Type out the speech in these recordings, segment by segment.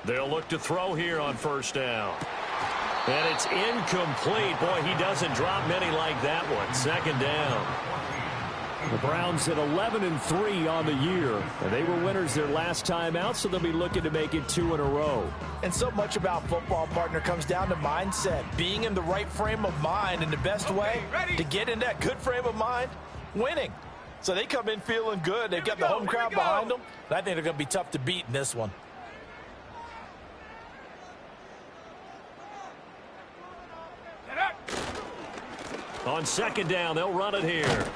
They'll look to throw here on first down. And it's incomplete. Boy, he doesn't drop many like that one. Second down. The Browns at 11-3 on the year. And they were winners their last time out, so they'll be looking to make it 2 in a row. And so much about football, partner, comes down to mindset. Being in the right frame of mind, and the best way to get in that good frame of mind, winning. So they come in feeling good. They've got the home crowd behind them. I think they're going to be tough to beat in this one. On second down, they'll run it here.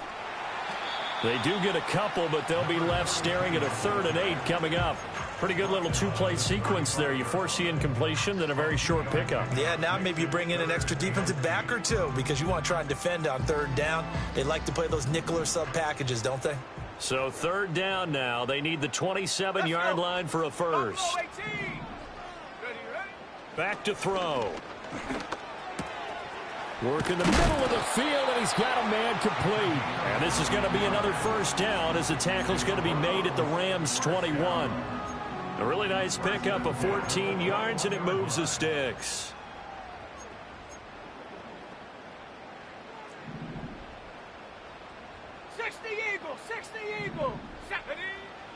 They do get a couple, but they'll be left staring at a 3rd and 8 coming up. Pretty good little 2-play sequence there. You force the incompletion, then a very short pickup. Yeah, now maybe you bring in an extra defensive back or two because you want to try and defend on 3rd down. They like to play those nickel or sub packages, don't they? So 3rd down now. They need the 27-yard line for a first. Back to throw. Work in the middle of the field, and he's got a man complete. And this is going to be another first down as the tackle's going to be made at the Rams' 21. A really nice pickup of 14 yards, and it moves the sticks.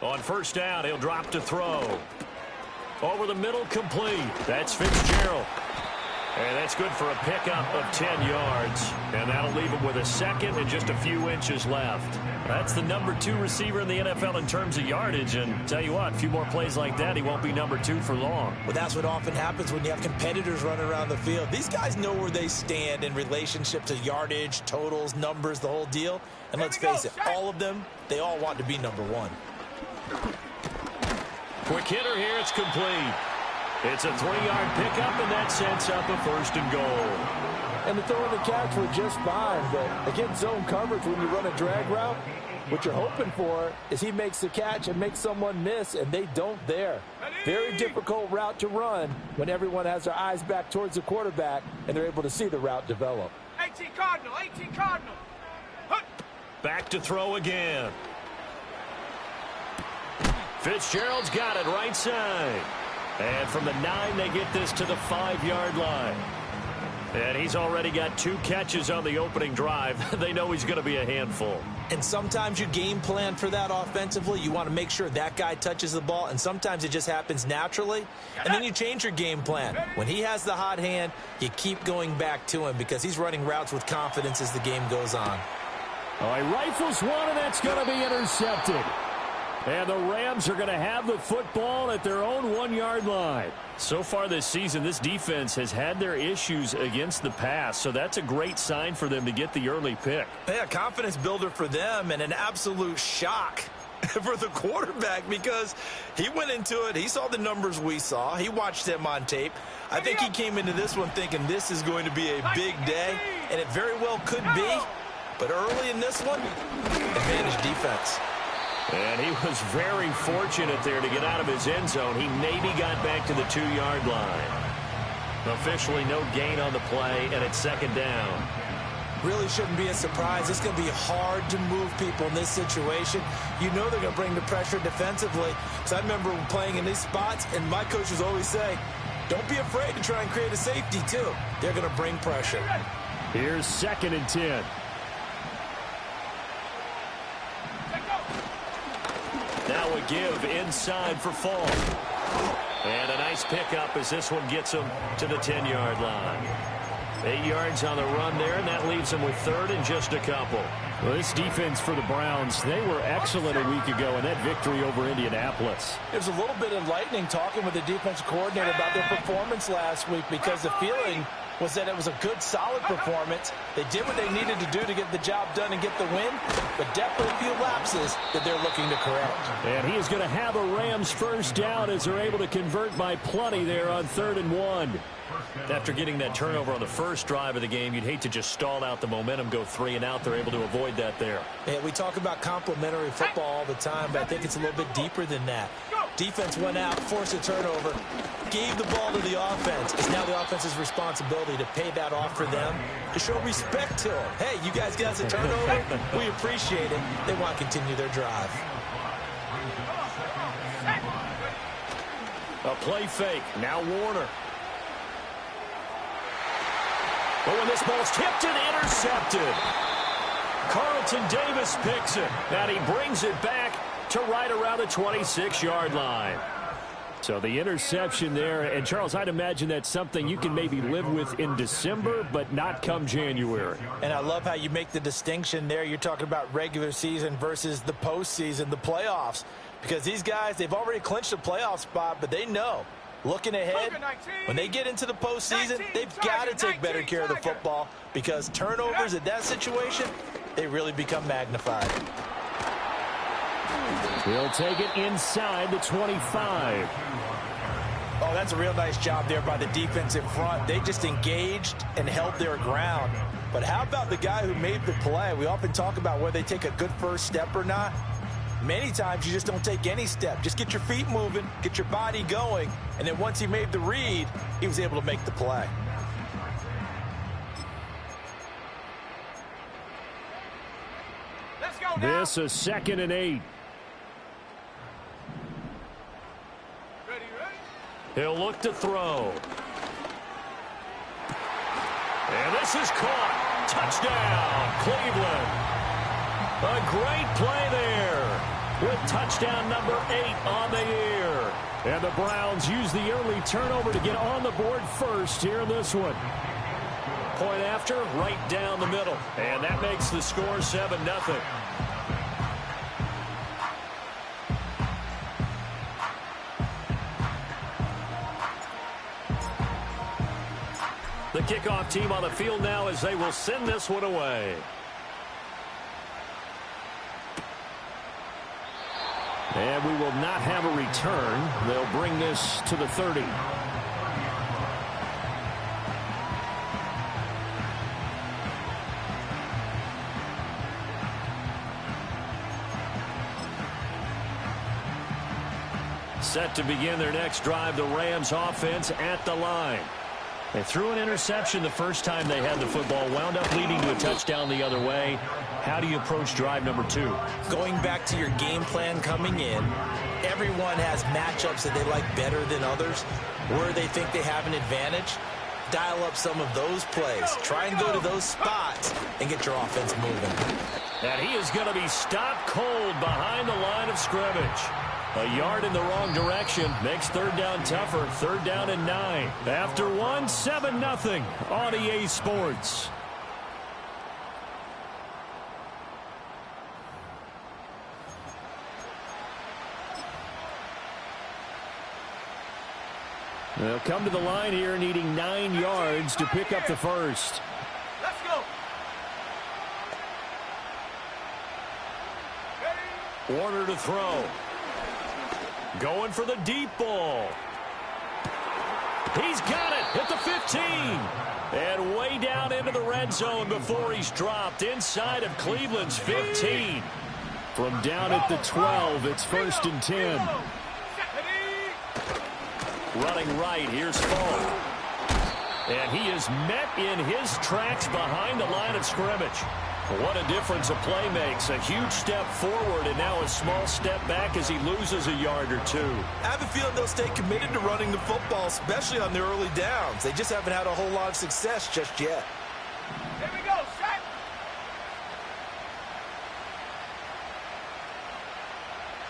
On first down, he'll drop to throw. Over the middle, complete. That's Fitzgerald. And that's good for a pickup of 10 yards. And that'll leave him with a second and just a few inches left. That's the number 2 receiver in the NFL in terms of yardage. And tell you what, a few more plays like that, he won't be number 2 for long. Well, that's what often happens when you have competitors running around the field. These guys know where they stand in relationship to yardage, totals, numbers, the whole deal. And let's face it, all of them, they all want to be number 1. Quick hitter here, it's complete. It's a 3-yard pickup, and that sets up a 1st and goal. And the throw and the catch were just fine, but again, zone coverage when you run a drag route, what you're hoping for is he makes the catch and makes someone miss, and they don't there. Very difficult route to run when everyone has their eyes back towards the quarterback and they're able to see the route develop. 18 Cardinal, 18 Cardinal. Back to throw again. Fitzgerald's got it right side. And from the 9, they get this to the 5-yard line. And he's already got 2 catches on the opening drive. They know he's going to be a handful. And sometimes you game plan for that offensively. You want to make sure that guy touches the ball, and sometimes it just happens naturally. And then you change your game plan. When he has the hot hand, you keep going back to him because he's running routes with confidence as the game goes on. Oh, he rifles one, and that's going to be intercepted. And the Rams are going to have the football at their own 1-yard line. So far this season, this defense has had their issues against the pass, so that's a great sign for them to get the early pick. Yeah, confidence builder for them and an absolute shock for the quarterback because he went into it. He saw the numbers we saw. He watched them on tape. I think he came into this one thinking this is going to be a big day, and it very well could be. But early in this one, advantage defense. And he was very fortunate there to get out of his end zone. He maybe got back to the 2-yard line. Officially no gain on the play, and it's 2nd down. Really shouldn't be a surprise. It's going to be hard to move people in this situation. You know they're going to bring the pressure defensively. So I remember playing in these spots, and my coaches always say, don't be afraid to try and create a safety, too. They're going to bring pressure. Here's 2nd and 10. Now a give inside for Fall. And a nice pickup as this one gets him to the 10-yard line. 8 yards on the run there, and that leaves him with 3rd and just a couple. Well, this defense for the Browns, they were excellent a week ago in that victory over Indianapolis. It was a little bit enlightening talking with the defensive coordinator about their performance last week because the feeling was that it was a good, solid performance. They did what they needed to do to get the job done and get the win, but definitely a few lapses that they're looking to correct. And he is going to have a Rams 1st down as they're able to convert by plenty there on 3rd and 1. After getting that turnover on the first drive of the game, you'd hate to just stall out the momentum, go 3 and out. They're able to avoid that there. Yeah, we talk about complementary football all the time, but I think it's a little bit deeper than that. Defense went out, forced a turnover, gave the ball to the offense. It's now the offense's responsibility to pay that off for them, to show respect to them. Hey, you guys got us a turnover? We appreciate it. They want to continue their drive. A play fake. Now Warner. But when this ball's tipped and intercepted, Carlton Davis picks it, and he brings it back to right around the 26-yard line. So the interception there, and Charles, I'd imagine that's something you can maybe live with in December, but not come January. And I love how you make the distinction there. You're talking about regular season versus the postseason, the playoffs. Because these guys, they've already clinched a playoff spot, but they know, looking ahead, when they get into the postseason, they've got to take better care of the football, because turnovers at that situation, they really become magnified. He'll take it inside the 25. Oh, that's a real nice job there by the defensive front. They just engaged and held their ground. But how about the guy who made the play? We often talk about whether they take a good first step or not. Many times you just don't take any step. Just get your feet moving, get your body going, and then once he made the read, he was able to make the play. Let's go now. This is 2nd and 8. Ready, ready? He'll look to throw. And this is caught. Touchdown, Cleveland. A great play there with touchdown number 8 on the year. And the Browns use the early turnover to get on the board first here in this one. Point after, right down the middle. And that makes the score 7-0. The kickoff team on the field now as they will send this one away. And we will not have a return. They'll bring this to the 30. Set to begin their next drive, the Rams offense at the line. They threw an interception the first time they had the football, wound up leading to a touchdown the other way. How do you approach drive number 2? Going back to your game plan coming in, everyone has matchups that they like better than others, where they think they have an advantage. Dial up some of those plays. Try and go to those spots and get your offense moving. And he is going to be stopped cold behind the line of scrimmage. A yard in the wrong direction makes third down tougher. 3rd down and 9. After 1, 7-0 on EA Sports. They'll come to the line here needing 9 yards to pick up the first. Let's go. Ready? Warner to throw. Going for the deep ball. He's got it at the 15. And way down into the red zone before he's dropped inside of Cleveland's 15. From down at the 12, it's 1st and 10. Running right, here's Fall. And he is met in his tracks behind the line of scrimmage. What a difference a play makes. A huge step forward and now a small step back as he loses a yard or 2. I have a feeling they'll stay committed to running the football, especially on their early downs. They just haven't had a whole lot of success just yet. Here we go, set.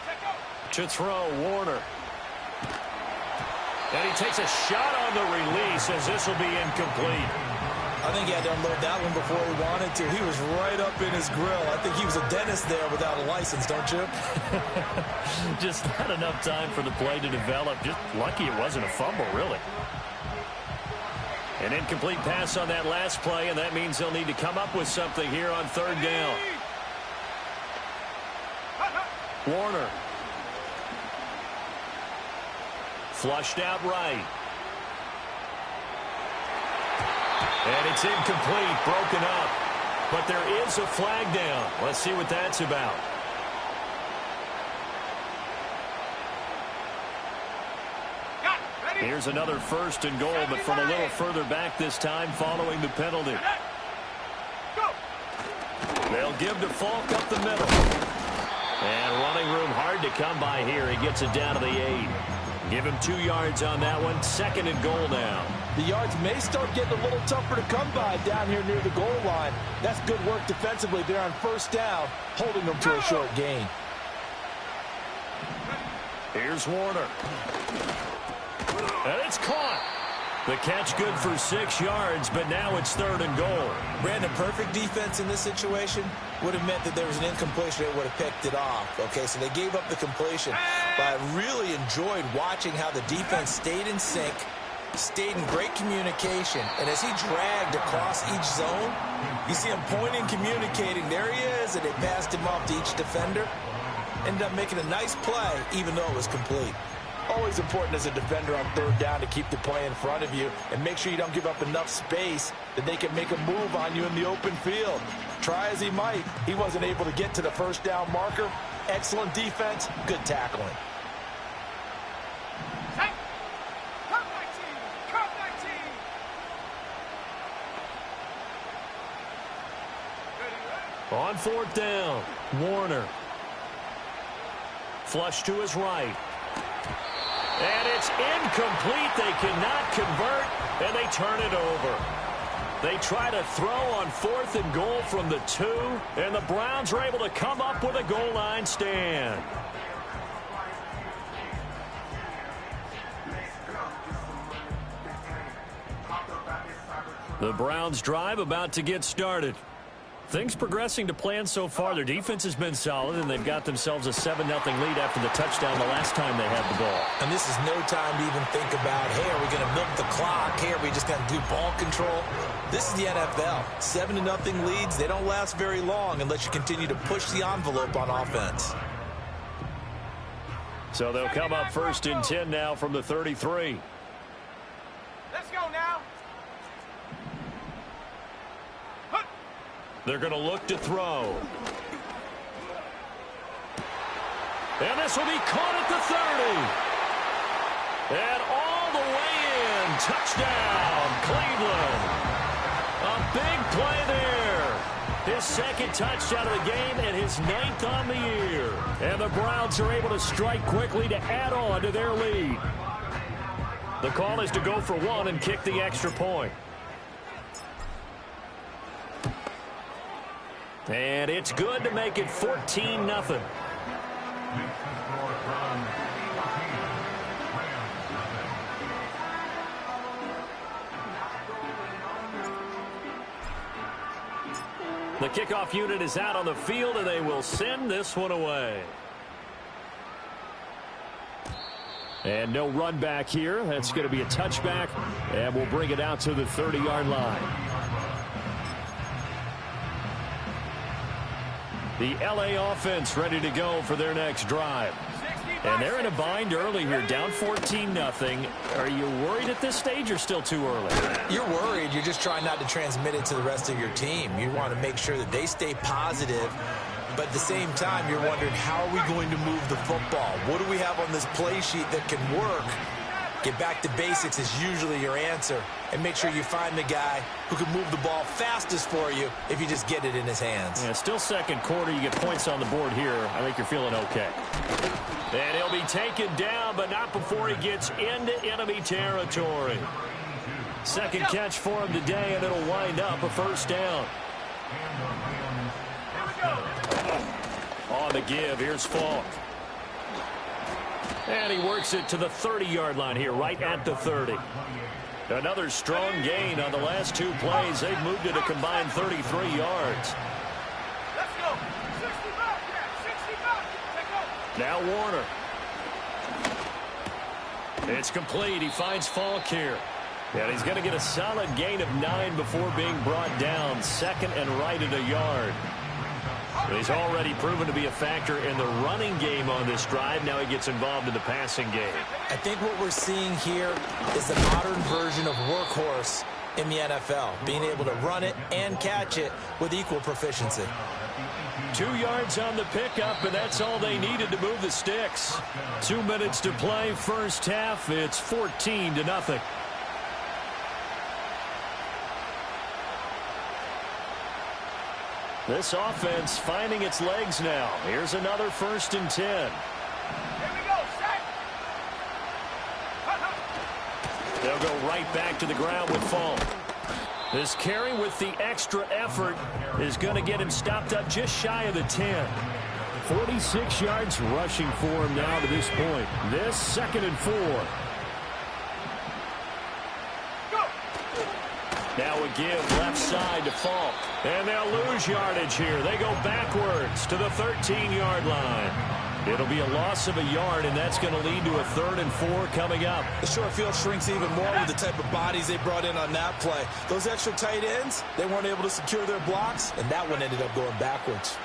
Set, go. To throw, Warner. And he takes a shot on the release as this will be incomplete. I think he had to unload that one before he wanted to. He was right up in his grill. I think he was a dentist there without a license, don't you? Just not enough time for the play to develop. Just lucky it wasn't a fumble, really. An incomplete pass on that last play, and that means they'll need to come up with something here on 3rd down. Warner. Flushed out right. And it's incomplete, broken up. But there is a flag down. Let's see what that's about. Here's another 1st and goal, but from a little further back this time following the penalty. They'll give to Falk up the middle. And running room hard to come by here. He gets it down to the 8. Give him 2 yards on that one. 2nd and goal now. The yards may start getting a little tougher to come by down here near the goal line. That's good work defensively there on 1st down, holding them to a short gain. Here's Warner. And it's caught. The catch good for 6 yards, but now it's 3rd and goal. Brandon, perfect defense in this situation would have meant that there was an incompletion that would have picked it off. Okay, so they gave up the completion. But I really enjoyed watching how the defense stayed in sync, stayed in great communication, and as he dragged across each zone, you see him pointing, communicating. There he is, and they passed him off to each defender. Ended up making a nice play, even though it was complete. Always important as a defender on 3rd down to keep the play in front of you and make sure you don't give up enough space that they can make a move on you in the open field. Try as he might, he wasn't able to get to the 1st down marker. Excellent defense, good tackling. On 4th down, Warner. Flush to his right. And it's incomplete. They cannot convert, and they turn it over. They try to throw on 4th and goal from the 2, and the Browns are able to come up with a goal line stand. The Browns drive about to get started. Things progressing to plan so far. Their defense has been solid, and they've got themselves a 7-0 lead after the touchdown the last time they had the ball. And this is no time to even think about, hey, are we going to milk the clock? Hey, are we just going to do ball control? This is the NFL. 7-0 leads, they don't last very long unless you continue to push the envelope on offense. So they'll come up 1st and 10 now from the 33. Let's go now. They're going to look to throw. And this will be caught at the 30. And all the way in. Touchdown, Cleveland. A big play there. His 2nd touchdown of the game and his 9th on the year. And the Browns are able to strike quickly to add on to their lead. The call is to go for 1 and kick the extra point. And it's good to make it 14-0. The kickoff unit is out on the field, and they will send this one away. And no run back here. That's going to be a touchback, and we'll bring it out to the 30-yard line. The LA offense ready to go for their next drive. And they're in a bind early here, down 14-0. Are you worried at this stage or still too early? You're worried. You're just trying not to transmit it to the rest of your team. You want to make sure that they stay positive. But at the same time, you're wondering, how are we going to move the football? What do we have on this play sheet that can work? Get back to basics is usually your answer. And make sure you find the guy who can move the ball fastest for you if you just get it in his hands. Yeah, still 2nd quarter. You get points on the board here. I think you're feeling okay. And he'll be taken down, but not before he gets into enemy territory. 2nd catch for him today, and it'll wind up a 1st down. On the give, here's Falk. And he works it to the 30-yard line here, right at the 30. Another strong gain on the last 2 plays. They've moved it a combined 33 yards. Let's go. 65. Now Warner. It's complete. He finds Falk here. And he's going to get a solid gain of 9 before being brought down. 2nd and right at a yard. He's already proven to be a factor in the running game on this drive. Now he gets involved in the passing game. I think what we're seeing here is the modern version of workhorse in the NFL, being able to run it and catch it with equal proficiency. 2 yards on the pickup, and that's all they needed to move the sticks. 2 minutes to play, 1st half. It's 14-0. This offense finding its legs now. Here's another 1st and 10. Here we go, set. They'll go right back to the ground with Falk. This carry with the extra effort is going to get him stopped up just shy of the 10. 46 yards rushing for him now to this point. This 2nd and 4. Now a give left side to Falk. And they'll lose yardage here. They go backwards to the 13-yard line. It'll be a loss of a yard, and that's going to lead to a 3rd and 4 coming up. The short field shrinks even more with the type of bodies they brought in on that play. Those extra tight ends, they weren't able to secure their blocks, and that one ended up going backwards.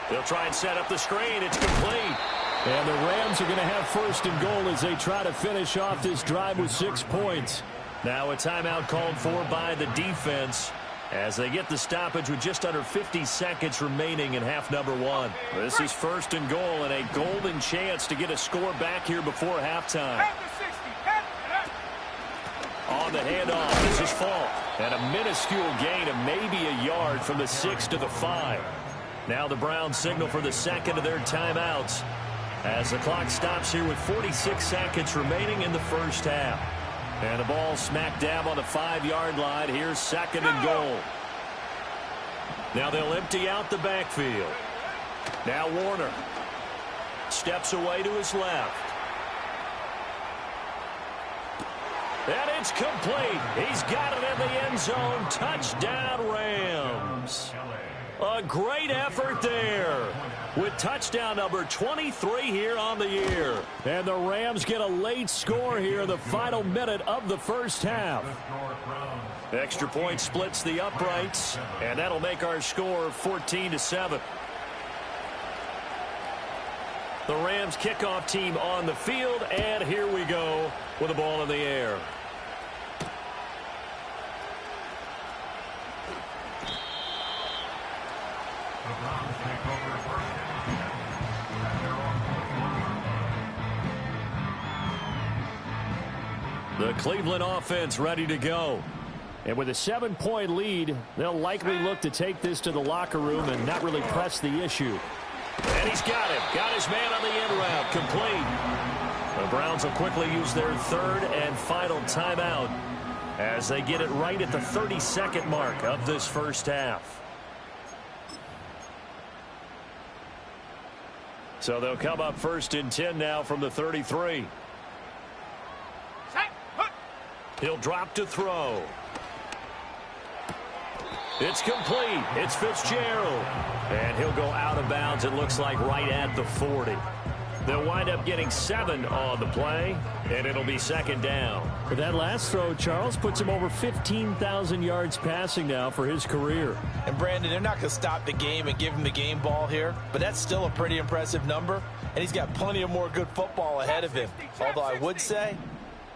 They'll try and set up the screen. It's complete. And the Rams are going to have 1st and goal as they try to finish off this drive with 6 points. Now a timeout called for by the defense as they get the stoppage with just under 50 seconds remaining in half number 1. This is 1st and goal and a golden chance to get a score back here before halftime. On the handoff, this is Falk. And a minuscule gain of maybe a yard from the 6 to the 5. Now the Browns signal for the 2nd of their timeouts as the clock stops here with 46 seconds remaining in the first half. And the ball smack dab on the 5-yard line. Here's 2nd and goal. Now they'll empty out the backfield. Now Warner steps away to his left. And it's complete. He's got it in the end zone. Touchdown, Rams. A great effort there with touchdown number 23 here on the year. And the Rams get a late score here in the final minute of the first half. Extra point splits the uprights, and that'll make our score 14-7. The Rams kickoff team on the field, and here we go with the ball in the air. The Cleveland offense ready to go. And with a 7-point lead, they'll likely look to take this to the locker room and not really press the issue. And he's got him. Got his man on the end route. Complete. The Browns will quickly use their 3rd and final timeout as they get it right at the 32nd mark of this first half. So they'll come up 1st and 10 now from the 33. He'll drop to throw. It's complete. It's Fitzgerald. And he'll go out of bounds, it looks like, right at the 40. They'll wind up getting 7 on the play, and it'll be 2nd down. But that last throw, Charles, puts him over 15,000 yards passing now for his career. And, Brandon, they're not going to stop the game and give him the game ball here, but that's still a pretty impressive number, and he's got plenty of more good football ahead of him. Although I would say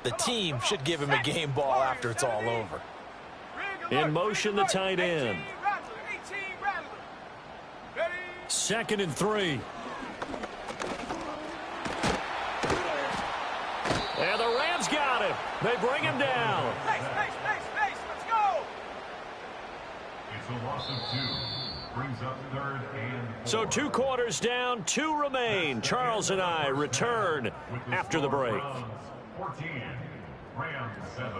the team should give him a game ball after it's all over. In motion, the tight end. 2nd and 3. And the Rams got him. They bring him down. Let's go. It's a loss of 2. Brings up 3rd and 4. So 2 quarters down, 2 remain. Charles and I return after the break. 14, Rams 7.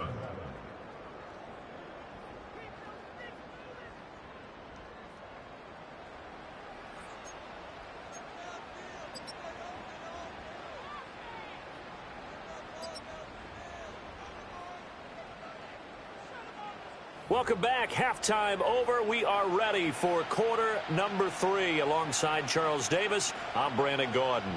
Welcome back. Halftime over. We are ready for quarter number 3. Alongside Charles Davis, I'm Brandon Gordon.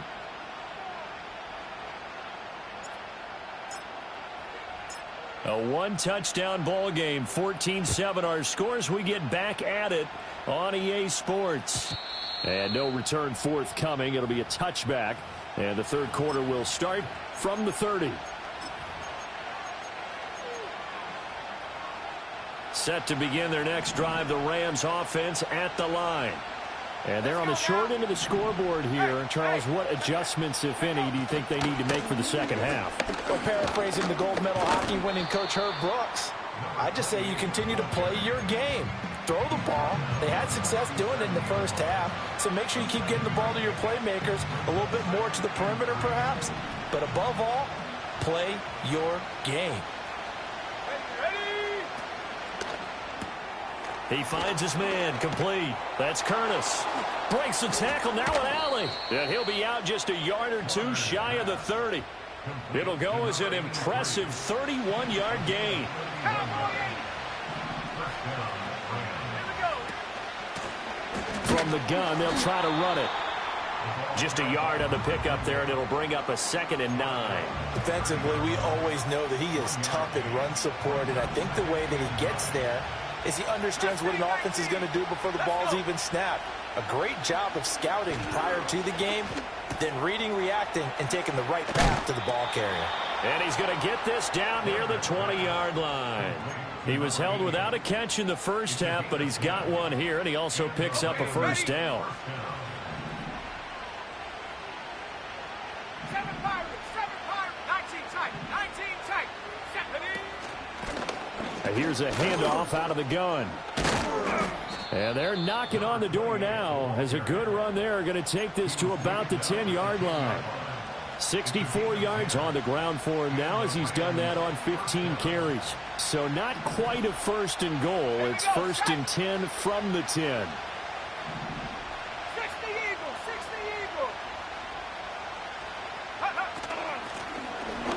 A 1-touchdown ball game, 14-7 our scores. We get back at it on EA Sports. And no return forthcoming. It'll be a touchback. And the 3rd quarter will start from the 30. Set to begin their next drive, the Rams offense at the line. And they're on the short end of the scoreboard here. Charles, what adjustments, if any, do you think they need to make for the second half? Well, paraphrasing the gold medal hockey winning coach Herb Brooks, I just say you continue to play your game. Throw the ball. They had success doing it in the first half, so make sure you keep getting the ball to your playmakers, a little bit more to the perimeter perhaps. But above all, play your game. He finds his man, complete. That's Curtis. Breaks the tackle, now an alley. And he'll be out just a yard or two shy of the 30. It'll go as an impressive 31-yard gain. From the gun, they'll try to run it. Just a yard on the pickup there, and it'll bring up a 2nd and 9. Defensively, we always know that he is tough in run support, and I think the way that he gets there is he understands what an offense is going to do before the ball's even snapped. A great job of scouting prior to the game, then reading, reacting, and taking the right path to the ball carrier. And he's going to get this down near the 20-yard line. He was held without a catch in the first half, but he's got one here, and he also picks up a first down. Here's a handoff out of the gun. And they're knocking on the door now as a good run there. Going to take this to about the 10-yard line. 64 yards on the ground for him now as he's done that on 15 carries. So not quite a 1st and goal. It's 1st and 10 from the 10.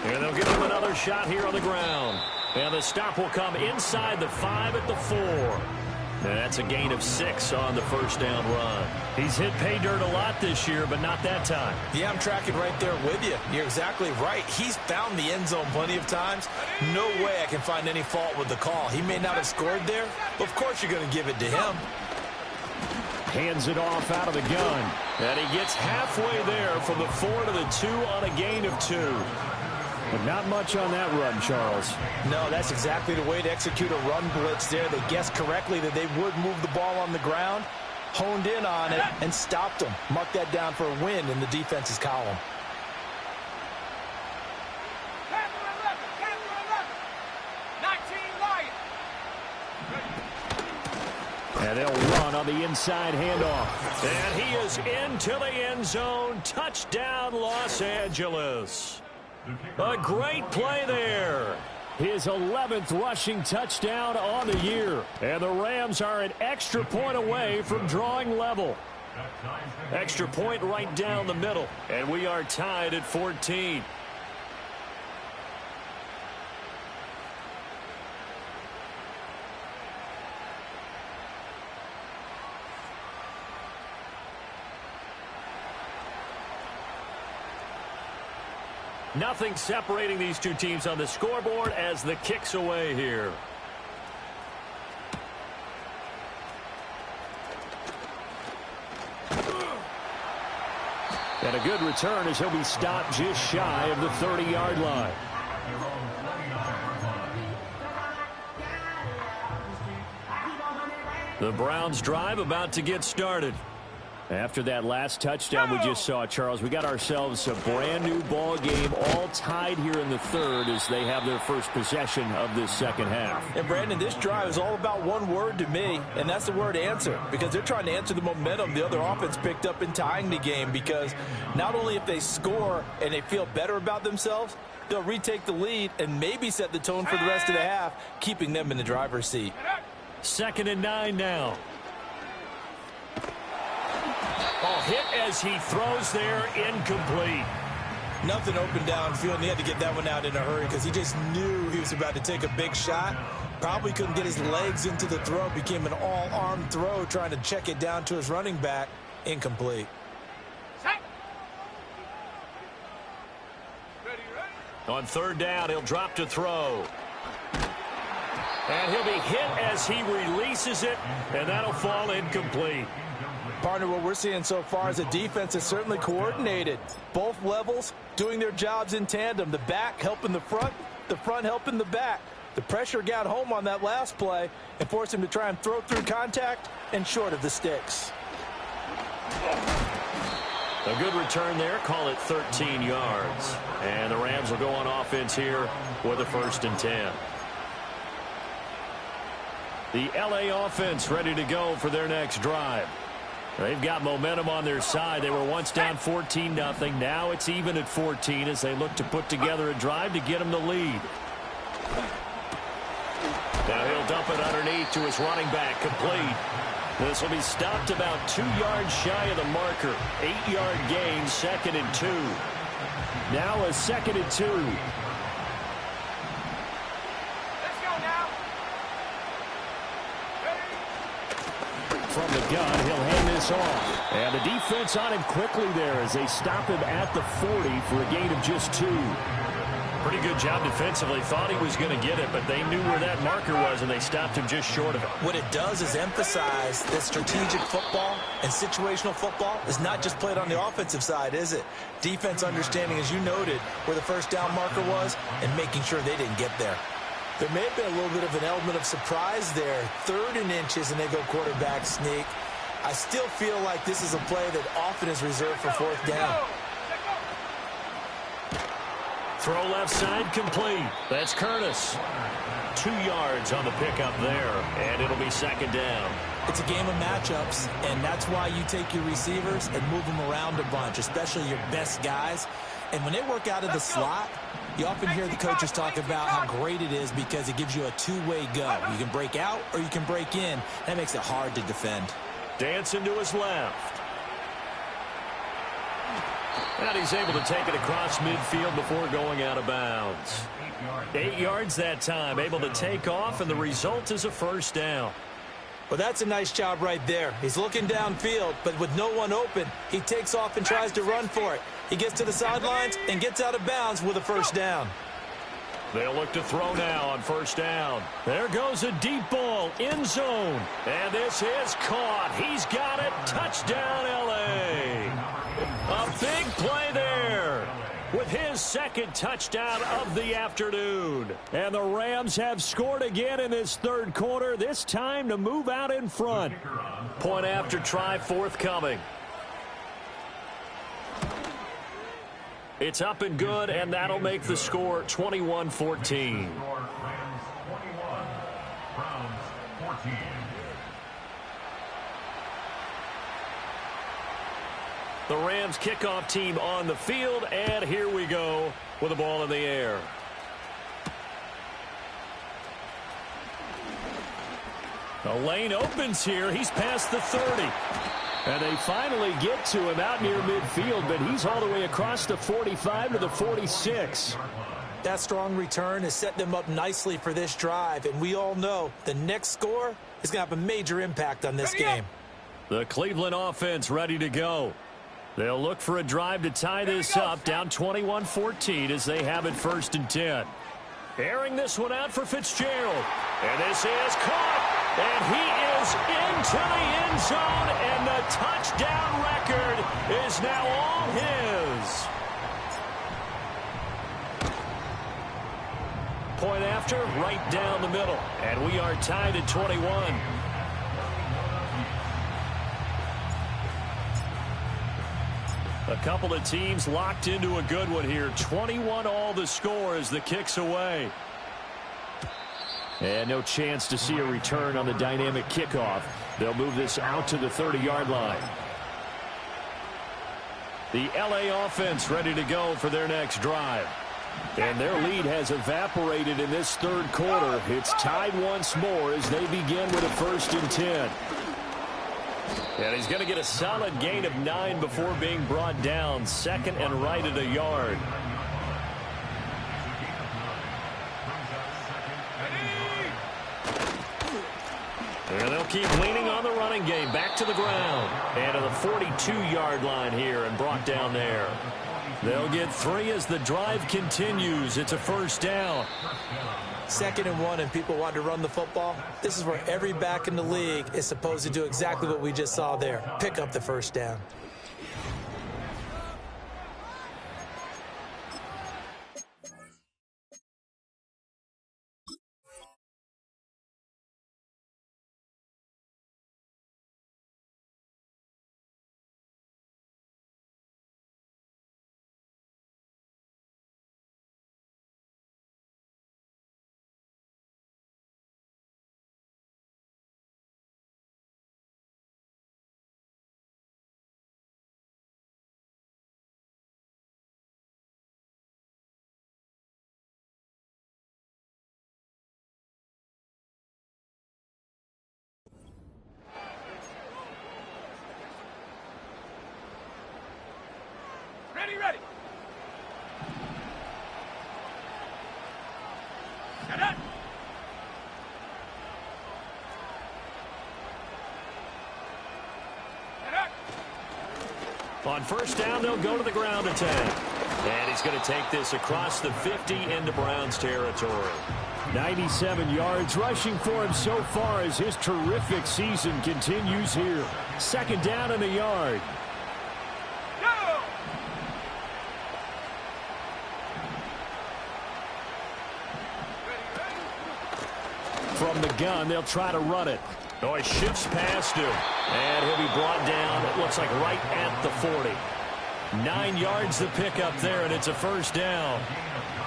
And they'll give him another shot here on the ground. And the stop will come inside the 5 at the 4. And that's a gain of 6 on the first down run. He's hit pay dirt a lot this year, but not that time. Yeah, I'm tracking right there with you. You're exactly right. He's found the end zone plenty of times. No way I can find any fault with the call. He may not have scored there, but of course you're going to give it to him. Hands it off out of the gun. And he gets halfway there from the 4 to the 2 on a gain of 2. But not much on that run, Charles. No, that's exactly the way to execute a run blitz there. They guessed correctly that they would move the ball on the ground, honed in on it, and stopped them. Mark that down for a win in the defense's column. And they'll run on the inside handoff. And he is into the end zone. Touchdown, Los Angeles. A great play there. His 11th rushing touchdown on the year. And the Rams are an extra point away from drawing level. Extra point right down the middle. And we are tied at 14. Nothing separating these two teams on the scoreboard as the kick's away here. And a good return as he'll be stopped just shy of the 30-yard line. The Browns drive about to get started. After that last touchdown we just saw, Charles, we got ourselves a brand new ball game, all tied here in the 3rd as they have their first possession of this second half. And Brandon, this drive is all about one word to me, and that's the word answer, because they're trying to answer the momentum the other offense picked up in tying the game, because not only if they score and they feel better about themselves, they'll retake the lead and maybe set the tone for the rest of the half, keeping them in the driver's seat. 2nd and 9 now. Oh, hit as he throws there, incomplete. Nothing open downfield, and he had to get that one out in a hurry because he just knew he was about to take a big shot. Probably couldn't get his legs into the throw. Became an all-arm throw, trying to check it down to his running back. Incomplete. On 3rd down, he'll drop to throw. And he'll be hit as he releases it, and that'll fall incomplete. Partner, what we're seeing so far is a defense that's certainly coordinated. Both levels doing their jobs in tandem. The back helping the front helping the back. The pressure got home on that last play and forced him to try and throw through contact and short of the sticks. A good return there. Call it 13 yards. And the Rams will go on offense here with a 1st and 10. The LA offense ready to go for their next drive. They've got momentum on their side. They were once down 14-0. Now it's even at 14 as they look to put together a drive to get them the lead. Now he'll dump it underneath to his running back, complete. This will be stopped about 2 yards shy of the marker. 8-yard gain, 2nd and 2. Now a 2nd and 2. Let's go now. From the gun, he'll hand this off. And the defense on him quickly there as they stop him at the 40 for a gain of just 2. Pretty good job defensively. Thought he was going to get it, but they knew where that marker was, and they stopped him just short of it. What it does is emphasize that strategic football and situational football is not just played on the offensive side, is it? Defense understanding, as you noted, where the first down marker was and making sure they didn't get there. There may have been a little bit of an element of surprise there. 3rd and inches, and they go quarterback sneak. I still feel like this is a play that often is reserved for 4th down. Throw left side, complete. That's Curtis. 2 yards on the pickup there, and it'll be 2nd down. It's a game of matchups, and that's why you take your receivers and move them around a bunch, especially your best guys. And when they work out of the slot, you often hear the coaches talk about how great it is because it gives you a two-way go. You can break out or you can break in. That makes it hard to defend. Dancing to his left. And he's able to take it across midfield before going out of bounds. 8 yards that time, able to take off, and the result is a 1st down. Well, that's a nice job right there. He's looking downfield, but with no one open, he takes off and tries to run for it. He gets to the sidelines and gets out of bounds with a 1st down. They'll look to throw now on 1st down. There goes a deep ball, end zone. And this is caught. He's got it. Touchdown, L.A. A big play there with his 2nd touchdown of the afternoon. And the Rams have scored again in this 3rd quarter, this time to move out in front. Point after try forthcoming. It's up and good, and that'll make the score 21-14. The Rams kickoff team on the field, and here we go with the ball in the air. The lane opens here. He's past the 30. And they finally get to him out near midfield, but he's all the way across the 45 to the 46. That strong return has set them up nicely for this drive, and we all know the next score is going to have a major impact on this game. The Cleveland offense ready to go. They'll look for a drive to tie this up, down 21-14 as they have it 1st and 10. Airing this one out for Fitzgerald. And this is caught. And he is into the end zone, and the touchdown record is now all his. Point after, right down the middle. And we are tied at 21. A couple of teams locked into a good one here. 21 all the score as the kick's away. And no chance to see a return on the dynamic kickoff. They'll move this out to the 30-yard line. The L.A. offense ready to go for their next drive. And their lead has evaporated in this 3rd quarter. It's tied once more as they begin with a 1st and 10. And he's going to get a solid gain of 9 before being brought down. 2nd and right at a yard. And they'll keep leaning on the running game. Back to the ground. And to the 42-yard line here and brought down there. They'll get 3 as the drive continues. It's a 1st down. 2nd and 1, and people want to run the football. This is where every back in the league is supposed to do exactly what we just saw there. Pick up the 1st down. On first down, they'll go to the ground attack. And he's going to take this across the 50 into Browns territory. 97 yards rushing for him so far as his terrific season continues here. Second down and a yard. From the gun, they'll try to run it. Oh, he shifts past him. And he'll be brought down, it looks like right at the 40. 9 yards the pickup there, and it's a first down.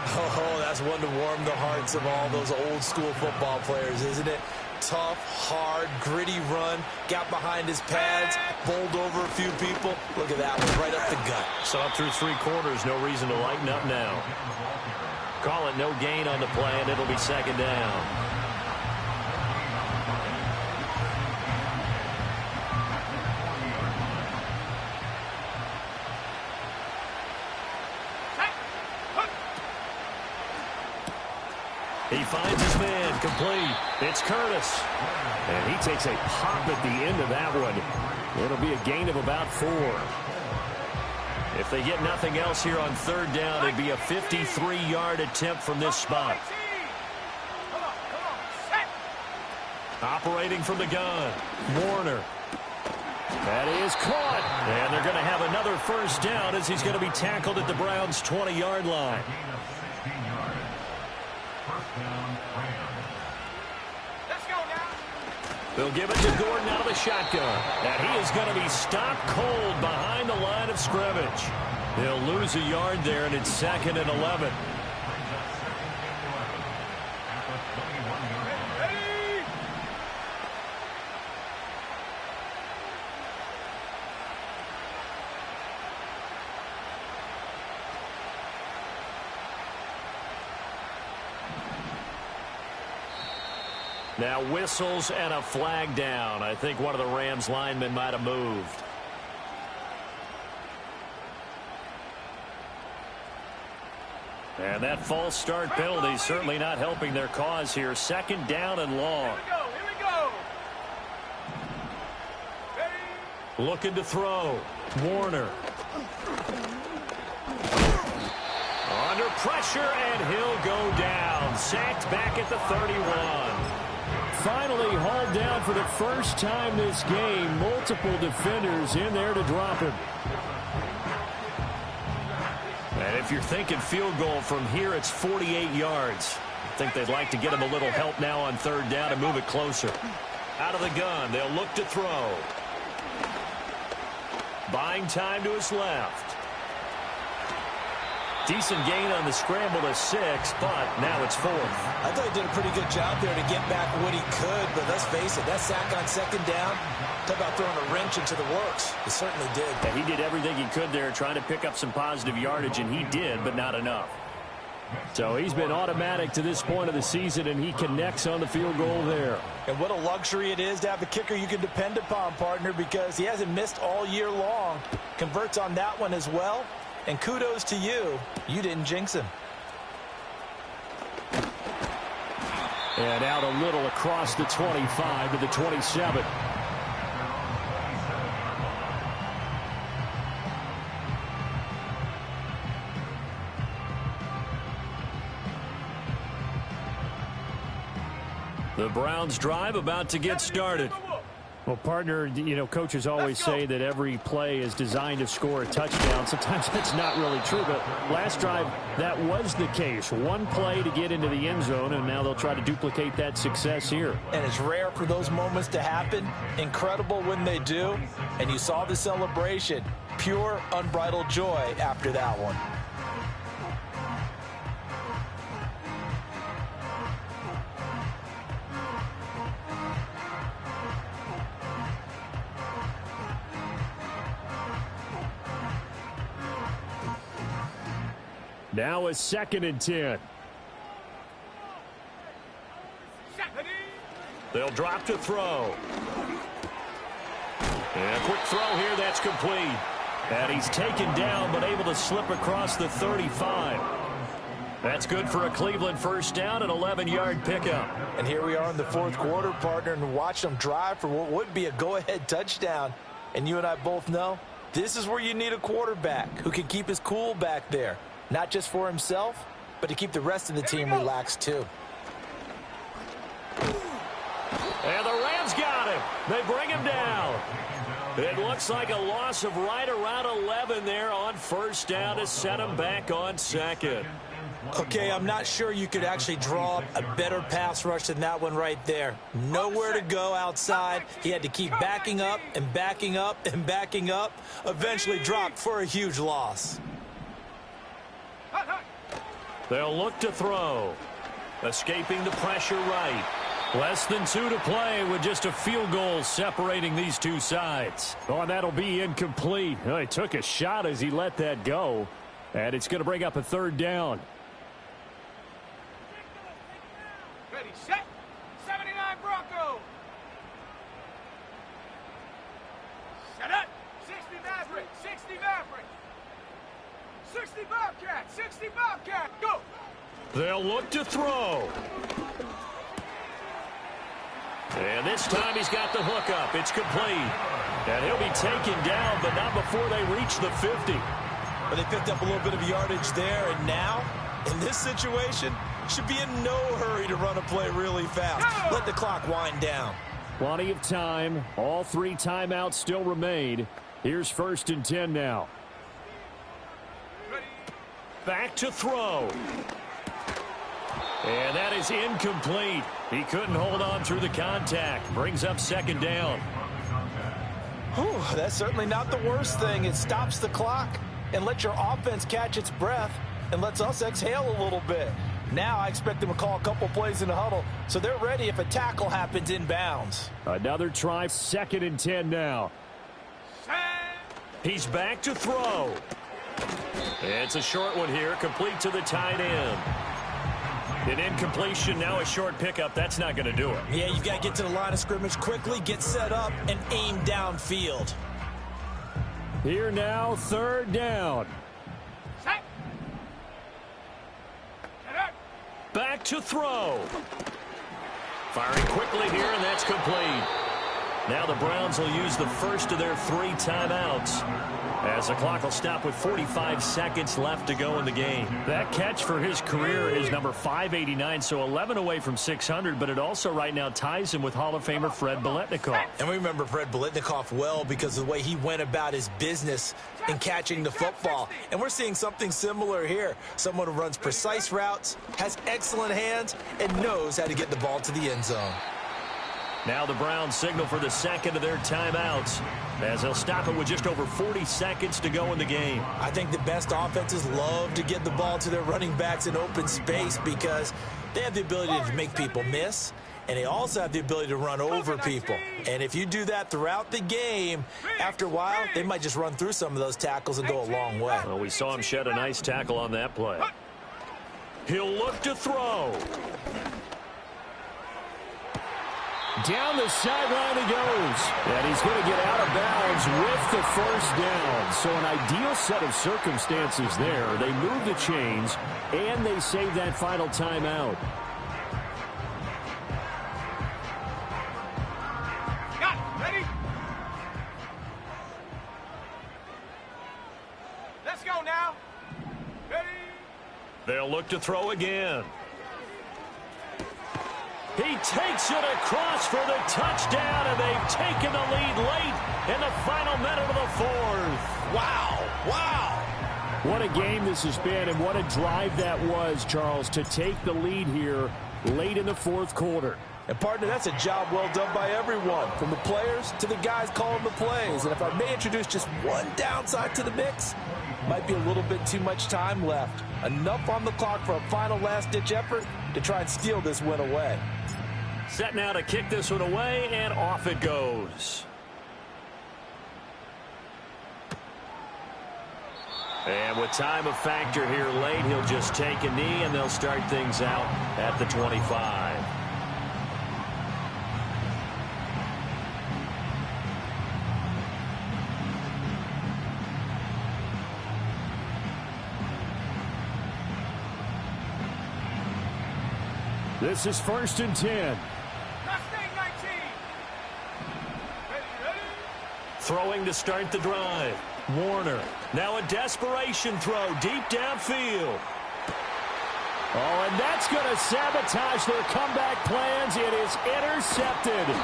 Oh, that's one to warm the hearts of all those old school football players, isn't it? Tough, hard, gritty run. Got behind his pads, bowled over a few people. Look at that one, right up the gut. Saw through 3 quarters, no reason to lighten up now. Call it no gain on the play, and it'll be second down. He finds his man, complete. It's Curtis. And he takes a pop at the end of that one. It'll be a gain of about 4. If they get nothing else here on third down, it'd be a 53-yard attempt from this spot. Operating from the gun, Warner. That is caught. And they're going to have another first down as he's going to be tackled at the Browns' 20-yard line. They'll give it to Gordon out of the shotgun. And he is going to be stopped cold behind the line of scrimmage. They'll lose a yard there, and it's second and 11. Now whistles and a flag down. I think one of the Rams linemen might have moved. And that false start penalty certainly not helping their cause here. Second down and long. Here we go. Looking to throw. Warner. Under pressure, and he'll go down. Sacked back at the 31. Finally hauled down for the first time this game. Multiple defenders in there to drop him. And if you're thinking field goal from here, it's 48 yards. I think they'd like to get him a little help now on third down and move it closer. Out of the gun, they'll look to throw. Buying time to his left. Decent gain on the scramble to 6, but now it's 4th. I thought he did a pretty good job there to get back what he could, but let's face it, that sack on second down, talk about throwing a wrench into the works. He certainly did. Yeah, he did everything he could there trying to pick up some positive yardage, and he did, but not enough. So he's been automatic to this point of the season, and he connects on the field goal there. And what a luxury it is to have a kicker you can depend upon, partner, because he hasn't missed all year long. Converts on that one as well. And kudos to you. You didn't jinx him. And out a little across the 25 to the 27. The Browns drive about to get started. Well, partner, you know, coaches always say that every play is designed to score a touchdown. Sometimes that's not really true, but last drive, that was the case. One play to get into the end zone, and now they'll try to duplicate that success here. And it's rare for those moments to happen. Incredible when they do. And you saw the celebration. Pure, unbridled joy after that one. Now a 2nd and 10. They'll drop to throw. And a quick throw here, that's complete. And he's taken down, but able to slip across the 35. That's good for a Cleveland first down, an 11-yard pickup. And here we are in the fourth quarter, partner, and watch them drive for what would be a go-ahead touchdown. And you and I both know this is where you need a quarterback who can keep his cool back there, not just for himself, but to keep the rest of the team relaxed too. And the Rams got him. They bring him down. It looks like a loss of right around 11 there on first down to set him back on second. Okay, I'm not sure you could actually draw up a better pass rush than that one right there. Nowhere to go outside. He had to keep backing up and backing up and backing up. Eventually dropped for a huge loss. They'll look to throw. Escaping the pressure right. Less than 2 to play with just a field goal separating these two sides. Oh, and that'll be incomplete. Oh, he took a shot as he let that go. And it's going to bring up a third down. Ready, set. 79 Bronco. Set up. 60 Maverick. 60 Maverick. 60 Bobcat. 60 Bobcat. Go. They'll look to throw. And this time he's got the hook up. It's complete. And he'll be taken down, but not before they reach the 50. But they picked up a little bit of yardage there, and now, in this situation, should be in no hurry to run a play really fast. Let the clock wind down. Plenty of time. All 3 timeouts still remain. Here's 1st and 10 now. Back to throw. And that is incomplete. He couldn't hold on through the contact. Brings up 2nd down. Whew, that's certainly not the worst thing. It stops the clock and lets your offense catch its breath and lets us exhale a little bit. Now I expect them to call a couple plays in the huddle so they're ready if a tackle happens inbounds. Another try, 2nd and 10 now. He's back to throw. It's a short one here, complete to the tight end. An incompletion, now a short pickup. That's not going to do it. Yeah, you've got to get to the line of scrimmage quickly, get set up, and aim downfield. Here now, 3rd down. Set. Set up. Back to throw. Firing quickly here, and that's complete. Now the Browns will use the first of their 3 timeouts, as the clock will stop with 45 seconds left to go in the game. That catch for his career is number 589, so 11 away from 600, but it also right now ties him with Hall of Famer Fred Biletnikoff. And we remember Fred Biletnikoff well because of the way he went about his business in catching the football. And we're seeing something similar here. Someone who runs precise routes, has excellent hands, and knows how to get the ball to the end zone. Now the Browns signal for the 2nd of their timeouts, as they'll stop it with just over 40 seconds to go in the game. I think the best offenses love to get the ball to their running backs in open space because they have the ability to make people miss, and they also have the ability to run over people. And if you do that throughout the game, after a while, they might just run through some of those tackles and go a long way. Well, we saw him shed a nice tackle on that play. He'll look to throw. Down the sideline he goes. And he's going to get out of bounds with the first down. So an ideal set of circumstances there. They move the chains, and they save that final timeout. Got it. Ready? Let's go now. Ready? They'll look to throw again. He takes it across for the touchdown, and they've taken the lead late in the final minute of the 4th. Wow, wow. What a game this has been, and what a drive that was, Charles, to take the lead here late in the 4th quarter. And, partner, that's a job well done by everyone, from the players to the guys calling the plays. And if I may introduce just one downside to the mix, might be a little bit too much time left. Enough on the clock for a final last-ditch effort to try and steal this win away. Set now to kick this one away, and off it goes. And with time a factor here late, he'll just take a knee, and they'll start things out at the 25. This is 1st and 10. Mustang 19. Ready. Throwing to start the drive. Warner. Now a desperation throw deep downfield. Oh, and that's going to sabotage their comeback plans. It is intercepted.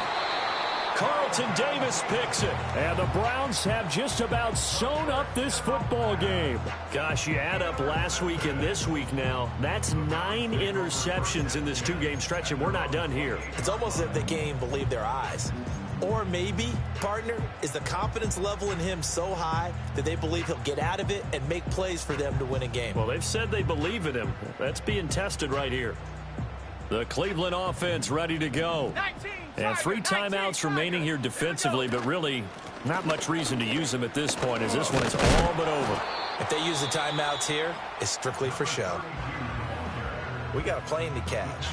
Carlton Davis picks it. And the Browns have just about sewn up this football game. Gosh, you add up last week and this week now. That's 9 interceptions in this 2-game stretch, and we're not done here. It's almost as if they can't even believe their eyes. Or maybe, partner, is the confidence level in him so high that they believe he'll get out of it and make plays for them to win a game. Well, they've said they believe in him. That's being tested right here. The Cleveland offense ready to go. 19. And 3 Tiger, timeouts 19, remaining here Tiger. defensively, but really not much reason to use them at this point as this one is all but over. If they use the timeouts here, it's strictly for show. We got a plane to catch.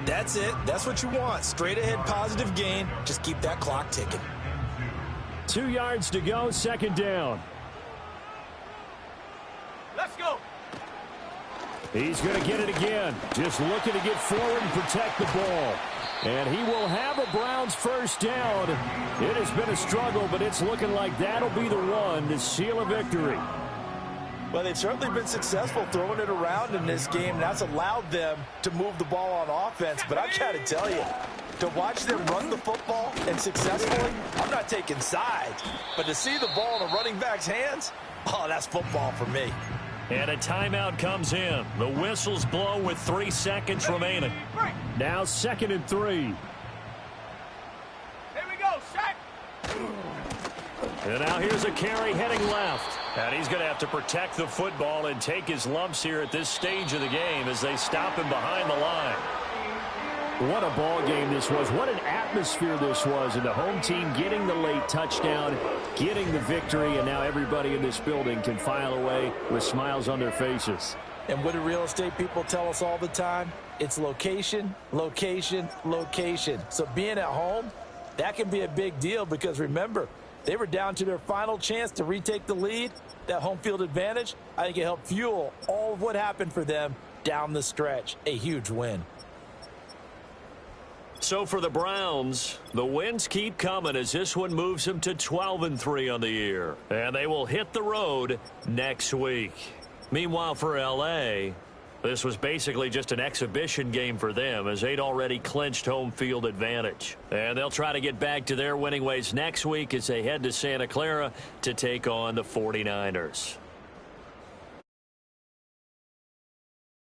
That's it. That's what you want. Straight ahead positive gain. Just keep that clock ticking. 2 yards to go, 2nd down. Let's go. He's going to get it again. Just looking to get forward and protect the ball. And he will have a Browns 1st down. It has been a struggle, but it's looking like that'll be the one to seal a victory. Well, they've certainly been successful throwing it around in this game. That's allowed them to move the ball on offense. But I've got to tell you, to watch them run the football and successfully, I'm not taking sides. But to see the ball in a running back's hands, oh, that's football for me. And a timeout comes in. The whistles blow with 3 seconds remaining. Break. Now 2nd and 3. Here we go. Sack. And now here's a carry heading left. And he's going to have to protect the football and take his lumps here at this stage of the game as they stop him behind the line. What a ball game this was. What an atmosphere this was. And the home team getting the late touchdown, getting the victory, and now everybody in this building can file away with smiles on their faces. And what do real estate people tell us all the time? It's location, location, location. So being at home, that can be a big deal because remember, they were down to their final chance to retake the lead. That home field advantage, I think it helped fuel all of what happened for them down the stretch. A huge win. So for the Browns, the wins keep coming as this one moves them to 12-3 on the year. And they will hit the road next week. Meanwhile, for L.A., this was basically just an exhibition game for them as they'd already clinched home field advantage. And they'll try to get back to their winning ways next week as they head to Santa Clara to take on the 49ers.